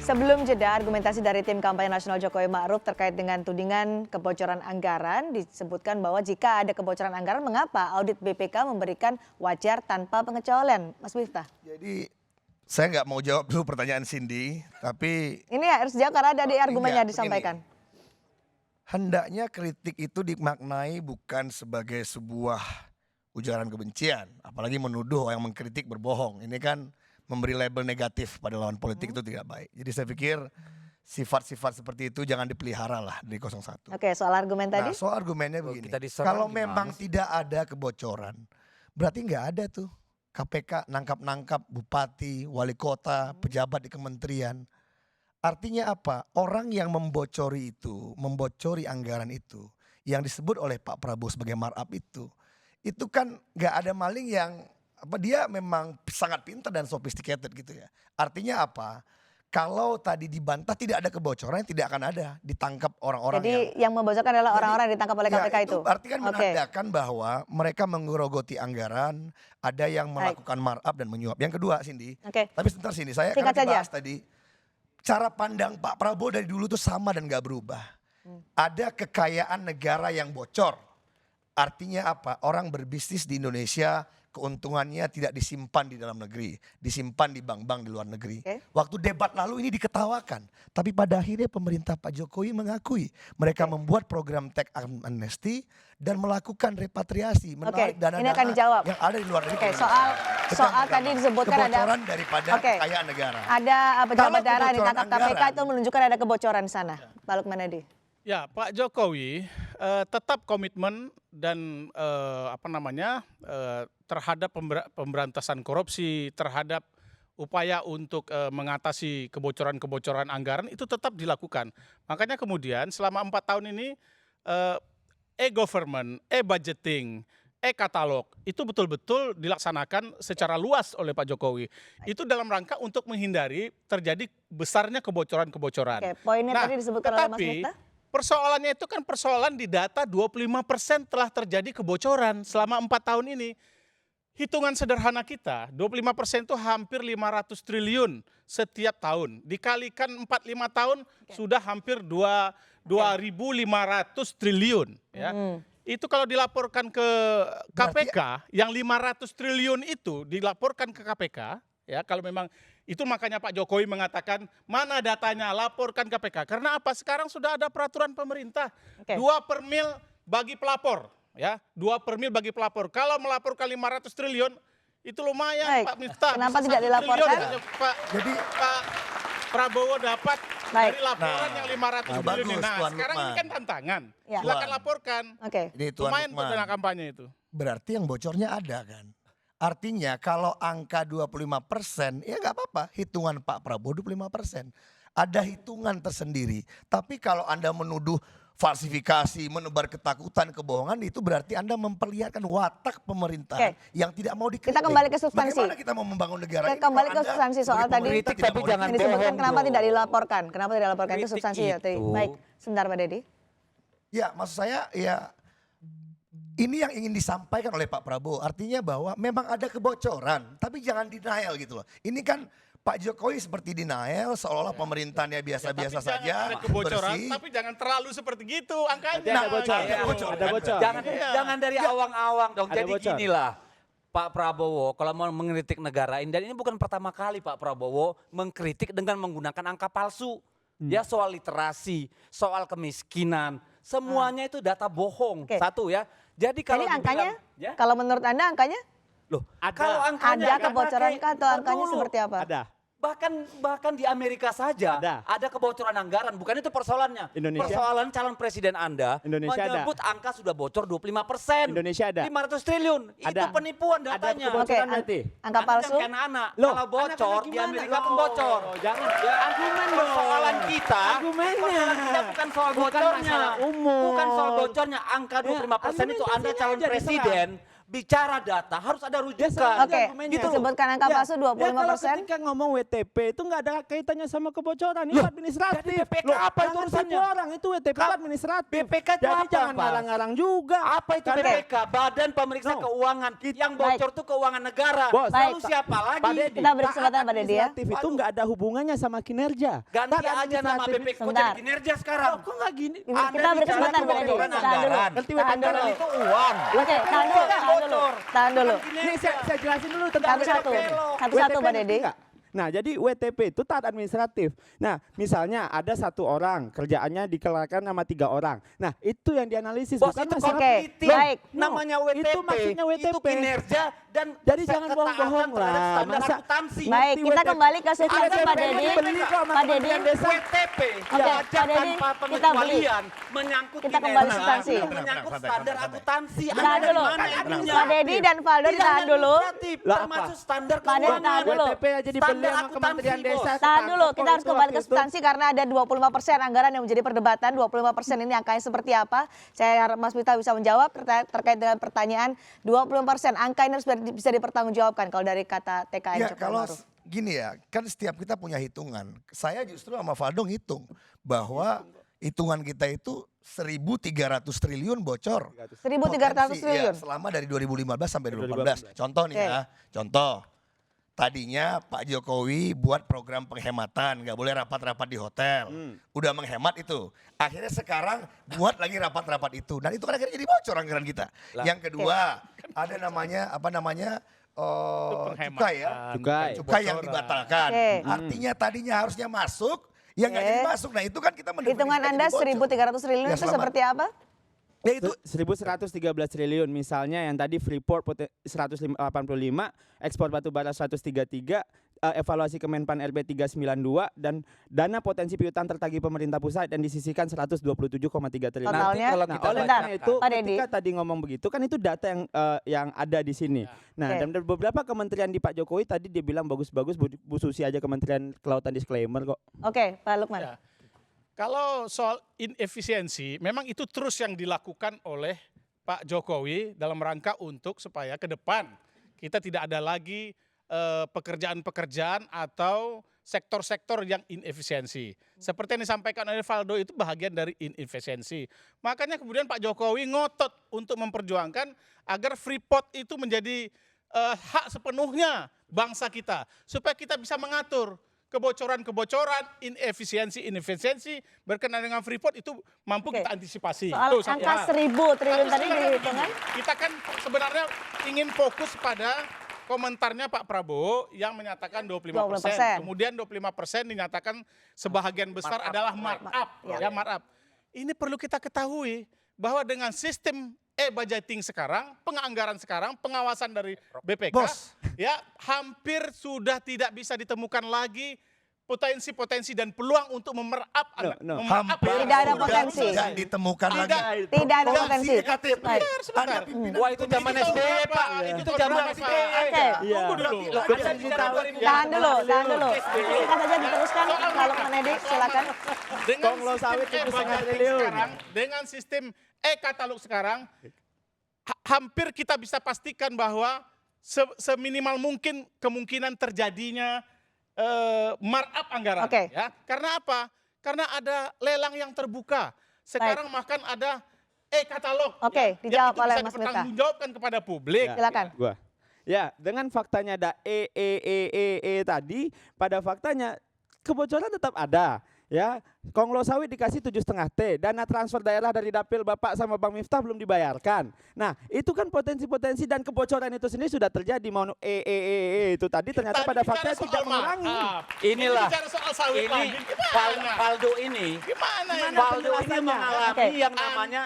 Sebelum jeda, argumentasi dari tim kampanye nasional Jokowi Ma'ruf terkait dengan tudingan kebocoran anggaran disebutkan bahwa jika ada kebocoran anggaran, mengapa audit BPK memberikan wajar tanpa pengecualian, Mas Miftah? Jadi saya nggak mau jawab dulu pertanyaan Cindy, tapi Ini ya harus jawab karena ada di argumennya enggak, disampaikan. hendaknya kritik itu dimaknai bukan sebagai sebuah ujaran kebencian, apalagi menuduh yang mengkritik berbohong. Ini kan memberi label negatif pada lawan politik itu tidak baik. Jadi saya pikir sifat-sifat seperti itu jangan dipelihara lah di 01. Oke, soal argumen tadi? Nah, soal argumennya begini, kita diserang kalau gimana memang sih? tidak ada kebocoran, berarti nggak ada tuh KPK nangkap-nangkap bupati, wali kota, pejabat di kementerian. Artinya apa? Orang yang membocori itu, membocori anggaran itu, yang disebut oleh Pak Prabowo sebagai markup itu kan nggak ada maling yang dia memang sangat pintar dan sophisticated gitu ya. Artinya apa? Kalau tadi dibantah tidak ada kebocoran, tidak akan ada ditangkap orang-orang Jadi yang membocorkan adalah orang-orang yang ditangkap oleh ya, KPK itu? Berarti kan Oke. menandakan bahwa mereka menggerogoti anggaran, ada yang melakukan markup dan menyuap. Yang kedua Cindy, Oke. tapi sebentar Cindy, saya Singkat karena dibahas saja. tadi, cara pandang Pak Prabowo dari dulu tuh sama dan gak berubah. Ada kekayaan negara yang bocor. Artinya apa? Orang berbisnis di Indonesia keuntungannya tidak disimpan di dalam negeri, disimpan di bank-bank di luar negeri. Oke. Waktu debat lalu ini diketawakan, tapi pada akhirnya pemerintah Pak Jokowi mengakui mereka membuat program tax amnesty dan melakukan repatriasi, menarik Ini dana-dana akan dijawab. yang ada di luar negeri. Oke, ke Indonesia. soal Itu yang tadi pertama. disebutkan ada kebocoran daripada Oke. kekayaan negara. Ada pejabat Kalau daerah yang ditangkap kebocoran KPK itu anggaran- menunjukkan ada kebocoran di sana. Pak Lukman Edi. Ya, Pak Jokowi tetap komitmen dan terhadap pemberantasan korupsi, terhadap upaya untuk mengatasi kebocoran-kebocoran anggaran itu tetap dilakukan. Makanya kemudian selama 4 tahun ini e-government, e-budgeting, e-katalog itu betul-betul dilaksanakan secara luas oleh Pak Jokowi. Itu dalam rangka untuk menghindari terjadi besarnya kebocoran-kebocoran. Oke, poinnya tadi disebutkan oleh Mas tetapi Miftah. persoalannya itu kan persoalan di data 25% telah terjadi kebocoran selama 4 tahun ini. Hitungan sederhana kita, 25% itu hampir 500 triliun setiap tahun. Dikalikan 4-5 tahun sudah hampir 2.500 triliun. Ya. Itu kalau dilaporkan ke KPK, yang 500 triliun itu dilaporkan ke KPK, ya kalau memang itu makanya Pak Jokowi mengatakan mana datanya, laporkan KPK. Karena apa? Sekarang sudah ada peraturan pemerintah. Oke. 2 per mil bagi pelapor. Ya, 2 per mil bagi pelapor. Kalau melaporkan 500 triliun, itu lumayan Baik. Pak Miftah. Kenapa Bisa tidak 1 dilaporkan? triliun aja Pak Prabowo dapat Baik. dari laporan yang 500 triliun. bagus, Nah, Tuan sekarang ini Lukman. kan tantangan. Ya. Silakan laporkan. Oke. Ini Tuan Lumayan untuk Lukman. dana kampanye itu. Berarti yang bocornya ada kan. Artinya kalau angka 25% ya nggak apa-apa. Hitungan Pak Prabowo 25%. Ada hitungan tersendiri. Tapi kalau Anda menuduh falsifikasi, menebar ketakutan, kebohongan, itu berarti Anda memperlihatkan watak pemerintahan Oke. yang tidak mau dikritik. Kita kembali ke substansi. Bagaimana kita mau membangun negara Kita ini kembali kalau ke Anda substansi soal sebagai tadi. pemerintah Kritik tidak tapi mau jangan Yang disebutkan bohong kenapa dong. tidak dilaporkan? Kenapa tidak dilaporkan? Itu Kritik substansi ya. itu. Baik, sebentar Pak Dedi. Ya maksud saya ya ini yang ingin disampaikan oleh Pak Prabowo. Artinya bahwa memang ada kebocoran tapi jangan denial gitu loh. Ini kan Pak Jokowi seperti denial seolah-olah pemerintahannya biasa-biasa Tapi saja. jangan ada kebocoran, bersih. tapi jangan terlalu seperti gitu angkanya. Ada bocor. ada bocor. Ada bocor. Jangan dari awang-awang dong. Ada Jadi bocor. ginilah. Pak Prabowo kalau mau mengkritik negara ini, dan ini bukan pertama kali Pak Prabowo mengkritik dengan menggunakan angka palsu. Ya soal literasi, soal kemiskinan, semuanya itu data bohong. Oke. Satu ya. Jadi kalau Jadi angkanya, dibilang- ya? kalau menurut Anda angkanya Loh, Ada. kalau angkanya ada nggak kebocoran pakai, kah atau ntar angkanya dulu. seperti apa? Ada. Bahkan di Amerika saja Ada. kebocoran anggaran, bukan itu persoalannya. Indonesia? Persoalan calon presiden Anda Indonesia ada. menyebut angka sudah bocor 25%. Indonesia ada. 500 triliun. Itu Ada. penipuan Ada datanya. kebocoran Oke, berarti. angka Anda palsu. jangan anak. Loh, Kalau bocor anak-anak di gimana? Amerika pun Loh, bocor. jangan. Ya, Argumen dong. persoalan kita. Argumennya. Persoalan kita bukan soal Bukan bocornya. masalah umur. Bukan soal bocornya. Angka 25% itu argumentasinya Anda calon aja presiden bicara data harus ada rujukan. Oke, gitu. Disebutkan angka palsu 25%. Kalau ketika ngomong WTP itu nggak ada kaitannya sama kebocoran, itu administratif. jadi BPK apa itu urusannya? Orang itu WTP itu administratif. BPK itu jadi apa, jangan Pak? ngarang-ngarang juga. Apa itu Karena- BPK? Badan Pemeriksa No. Keuangan. Yang bocor itu keuangan negara. Bos, Lalu baik. siapa Pak lagi? Dedi, Kita beri kesempatan taat Pak Dedi ya. administratif itu nggak ada hubungannya sama kinerja. Ganti Taat aja nama administratif BPK. Kok Sebentar. jadi kinerja sekarang? Kok nggak gini? Kita beri bicara kesempatan Pak Dedi. kebocoran Tahan dulu. anggaran. Ngerti Tahan dulu. Anggaran itu uang. Oke, tahan dulu, tahan dulu. Tahan dulu. Ini saya jelasin dulu tentang Satu-satu. belok. Satu-satu WTP Pak ngerti Dedi. nggak? Nah, jadi WTP itu taat administratif. Nah, misalnya ada 1 orang kerjaannya dikeluarkan sama 3 orang. Nah, itu yang dianalisis Bos bukan itu masalah Oke, kompetitif. baik. Namanya WTP. Itu maksudnya WTP. Itu kinerja dan Jadi jangan ketaatan bohong-bohong terhadap lah. standar Masa- akuntansi. Baik, kita WTP. kembali ke substansi Ada Pak WTP Dedi. beli kok sama Pak Dedi. Kementerian Desa. WTP Oke, wajah Pak Dedi, tanpa kita beli. pengecualian menyangkut Kita kinerja, kembali substansi. menyangkut Santai, standar santai. akuntansi. Tahan Anda dulu. di mana itunya? Pak Dedi dan Valdo Tidak ditahan dulu. administratif, Lah, termasuk standar Pak Dedi, keuangan. tahan dulu. WTP aja dibeli sama Kementerian Desa. Tahan dulu, kita harus Itu kembali ke waktu itu. substansi karena ada 25% anggaran yang menjadi perdebatan. 25% ini angkanya seperti apa? Saya harap Mas Miftah bisa menjawab terkait dengan pertanyaan 20%. Angka ini harus bisa dipertanggungjawabkan kalau dari kata TKN Ya Jokowi kalau Maruf. gini ya, kan setiap kita punya hitungan. Saya justru sama Valdo ngitung bahwa hitungan kita itu 1.300 triliun bocor. 1.300 Potensi, triliun. ya, selama dari 2015 sampai 2018. Contoh nih Oke. ya, contoh. Tadinya Pak Jokowi buat program penghematan, nggak boleh rapat-rapat di hotel. Udah menghemat itu. Akhirnya sekarang buat lagi rapat-rapat itu. Dan itu kan akhirnya jadi bocor anggaran kita. Yang kedua, ada namanya apa namanya? Cukai ya. Cukai yang dibatalkan. Oke. Artinya tadinya harusnya masuk, yang nggak jadi Oke. masuk. Nah itu kan kita Hitungan Anda 1.300 triliun Ya, itu selamat. seperti apa? Ya itu 1.113 triliun misalnya yang tadi Freeport 185, ekspor batu bara 133, evaluasi Kemenpan RB 392 dan dana potensi piutang tertagih pemerintah pusat dan disisihkan 127,3 triliun. Totalnya, kalau Nah, kita oleh bentar, karena itu Pak Dedi. ketika tadi ngomong begitu kan itu data yang ada di sini. Nah, Oke. dan dari beberapa kementerian di Pak Jokowi tadi dia bilang bagus-bagus Bu Susi aja Kementerian Kelautan disclaimer kok. Oke, Pak Lukman. Ya. Kalau soal inefisiensi, memang itu terus yang dilakukan oleh Pak Jokowi dalam rangka untuk supaya ke depan kita tidak ada lagi pekerjaan-pekerjaan atau sektor-sektor yang inefisiensi. Seperti yang disampaikan oleh Valdo itu bahagian dari inefisiensi. Makanya kemudian Pak Jokowi ngotot untuk memperjuangkan agar Freeport itu menjadi hak sepenuhnya bangsa kita. Supaya kita bisa mengatur kebocoran-kebocoran, inefisiensi berkenaan dengan Freeport itu mampu Oke. kita antisipasi. Soal Itu satu angka hal. 1.000 triliun Tapi tadi sekarang dihitungan. begini, kita kan sebenarnya ingin fokus pada komentarnya Pak Prabowo yang menyatakan 25%. 20%. Kemudian 25% dinyatakan sebahagian besar adalah markup. Ya, markup. Ini perlu kita ketahui bahwa dengan sistem e-budgeting sekarang, penganggaran sekarang, pengawasan dari BPK, Bos. ya hampir sudah tidak bisa ditemukan lagi potensi-potensi dan peluang untuk memerap. No. hampir Tidak ada sudah potensi. tidak ditemukan Tidak. lagi. Tidak ada Ganti potensi. EKTP. Baik. Anda pimpinan Wah itu zaman Itu SBY berapa? Pak. Itu Itu tahun zaman berapa? SBY. Oke. Iya. Tunggu dulu. Loh, Anda bicara 2000. Tahan dulu, tahan dulu. Singkat saja diteruskan, Pak Lukman Edi, silakan. Dengan Konglo sistem sawit 7,5 e-budgeting triliun. sekarang, dengan sistem e-katalog sekarang, hampir kita bisa pastikan bahwa seminimal mungkin kemungkinan terjadinya markup anggaran. Oke. Ya. Karena apa? Karena ada lelang yang terbuka. Sekarang bahkan ada e-katalog. Oke, yang dijawab itu oleh bisa Mas Miftah. dipertanggungjawabkan kepada publik. Silakan. Gua. Ya, dengan faktanya ada tadi, pada faktanya kebocoran tetap ada. Ya, Konglo sawit dikasih 7,5 T, dana transfer daerah dari dapil Bapak sama Bang Miftah belum dibayarkan. Nah, itu kan potensi-potensi dan kebocoran itu sendiri sudah terjadi. Mau itu tadi ternyata Tadi pada bicara faktanya soal tidak mengurangi. markup. Inilah. Ini bicara soal sawit Ini lagi. Gimana? Valdo ini. Gimana ini? Valdo ini penjelasannya? mengalami Oke. yang namanya,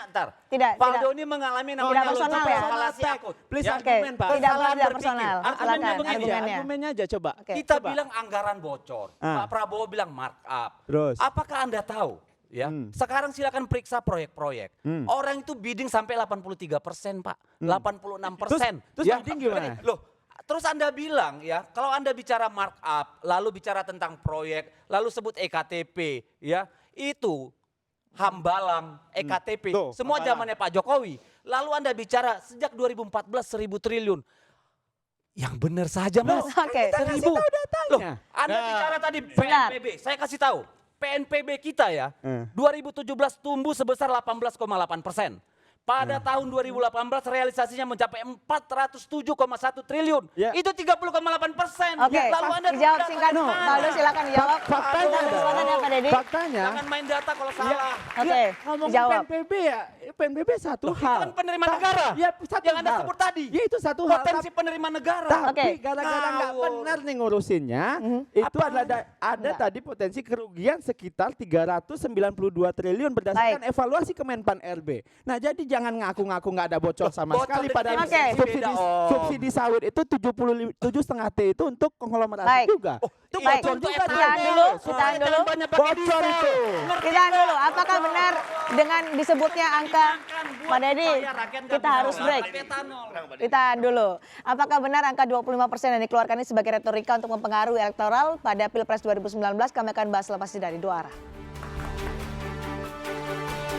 Tidak, Valdo tidak. ini mengalami Tidak namanya personal logika ya? eskalasi akut. Please Ya. Oke, argumen, Pak. tidak Kesalahan tidak berpikir. personal. Argumennya Silakan begini. argumennya. Argumennya aja coba. Oke. Kita Coba. bilang anggaran bocor. Ah. Pak Prabowo bilang markup. Terus? Apakah Anda tahu? Ya, sekarang silakan periksa proyek-proyek. Orang itu bidding sampai 83%, Pak. 86%. Terus Ya, bidding gimana? Loh, terus Anda bilang ya, kalau Anda bicara markup, lalu bicara tentang proyek, lalu sebut EKTP, ya, itu Hambalang, EKTP, Tuh, semua Hambalang. zamannya Pak Jokowi. Lalu Anda bicara sejak 2014 1.000 triliun. Yang benar saja Mas. Oke. Kita kasih tahu datanya. Anda Nah, bicara tadi benar. PNPB, saya kasih tahu. PNPB kita ya, 2017 tumbuh sebesar 18,8%. Pada tahun 2018 realisasinya mencapai 407,1 triliun. Ya. Itu 30,8%. Oke, Lalu Anda dijawab bilang singkat. mana? Pak Aldo silakan dijawab. Faktanya Aduh, silakan ya Pak Deddy. Faktanya. Jangan main data kalau salah. Oke, Ya, ngomong dijawab. PNPB ya, PNPB satu Loh, itu hal. kan penerima negara. Ya, satu Yang Anda hal. sebut tadi. Ya itu satu hal. Potensi penerima negara. Tapi Oke. gara-gara nggak Ngawur. benar nih ngurusinnya, itu adalah ada tadi potensi kerugian sekitar 392 triliun berdasarkan evaluasi Kemenpan RB. Nah jadi jangan ngaku-ngaku nggak ada bocor sama Bocor sekali dari padahal Oke. subsidi, Om. subsidi sawit itu 77,5 T itu untuk konglomerasi Baik. juga. Itu Baik, bocor juga ditahan dulu, ditahan dulu. Bocor itu. Ditahan dulu, apakah benar dengan disebutnya angka, Pak Deddy, kita harus break. Ditahan dulu. Apakah benar angka 25% yang dikeluarkan ini sebagai retorika untuk mempengaruhi elektoral pada Pilpres 2019? Kami akan bahas lepas dari dua arah.